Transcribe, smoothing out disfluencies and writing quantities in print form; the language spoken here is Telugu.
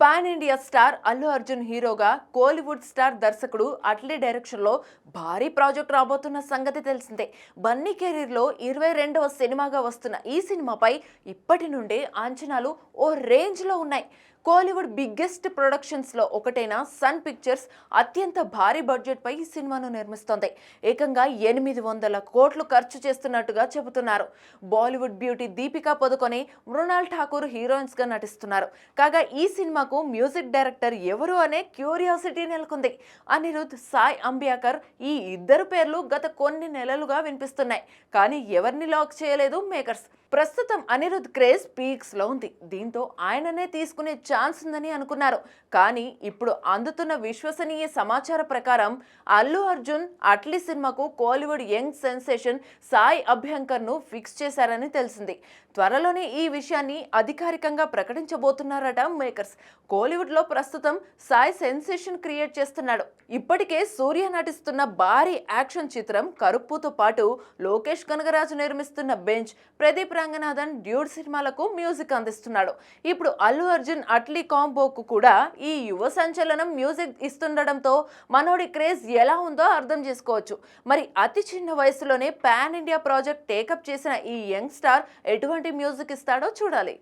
Pan India star Allu Arjun హీరోగా కోలీవుడ్ స్టార్ దర్శకుడు అట్లీ డైరెక్షన్లో భారీ ప్రాజెక్ట్ రాబోతున్న సంగతి తెలిసిందే. బన్నీ కెరీర్లో 22వ సినిమాగా వస్తున్న ఈ సినిమాపై ఇప్పటి నుండే అంచనాలు ఓ రేంజ్లో ఉన్నాయి. కోలీవుడ్ బిగ్గెస్ట్ ప్రొడక్షన్స్లో ఒకటైన సన్ పిక్చర్స్ అత్యంత భారీ బడ్జెట్పై ఈ సినిమాను నిర్మిస్తోంది. ఏకంగా 800 కోట్లు ఖర్చు చేస్తున్నట్టుగా చెబుతున్నారు. బాలీవుడ్ బ్యూటీ దీపికా పదుకొనే, మృణాల్ ఠాకూర్ హీరోయిన్స్గా నటిస్తున్నారు. కాగా ఈ సినిమాకు మ్యూజిక్ డైరెక్టర్ ఎవరు అనే క్యూరియాసిటీ నెలకొంది. అనిరుద్, సాయ్ అంబియాకర్ ఈ ఇద్దరు పేర్లు గత కొన్ని నెలలుగా వినిపిస్తున్నాయి. కానీ ఎవరిని లాక్ చేయలేదు మేకర్స్. ప్రస్తుతం అనిరుద్ క్రేజ్ పీక్స్ లో ఉంది. దీంతో ఆయననే తీసుకునే ఛాన్స్ ఉందని అనుకున్నారు. కానీ ఇప్పుడు అందుతున్న విశ్వసనీయ సమాచార ప్రకారం అల్లు అర్జున్ అట్లీ సినిమాకు కోలీవుడ్ యంగ్ సెన్సేషన్ సాయ్ అభ్యంకర్ ను ఫిక్స్ చేశారని తెలిసింది. త్వరలోనే ఈ విషయాన్ని అధికారికంగా ప్రకటించబోతున్నారట మేకర్స్. కోలీవుడ్ లో ప్రస్తుతం సాయ్ సెన్సేషన్ క్రియేట్ చేస్తున్నాడు. ఇప్పటికే సూర్య నటిస్తున్న భారీ యాక్షన్ చిత్రం కరుప్పుతో పాటు లోకేష్ కనగరాజు నిర్మిస్తున్న బెంచ్, ప్రదీప్ రంగనాథన్ డ్యూడ్ సినిమాలకు మ్యూజిక్ అందిస్తున్నాడు. ఇప్పుడు అల్లు అర్జున్ అట్లీ కాంబోకు కూడా ఈ యువ సంచలనం మ్యూజిక్ ఇస్తుండడంతో మనోడి క్రేజ్ ఎలా ఉందో అర్థం చేసుకోవచ్చు. మరి అతి చిన్న వయసులోనే పాన్ ఇండియా ప్రాజెక్ట్ టేకప్ చేసిన ఈ యంగ్ స్టార్ ఎటువంటి మ్యూజిక్ ఇస్తాడో చూడాలి.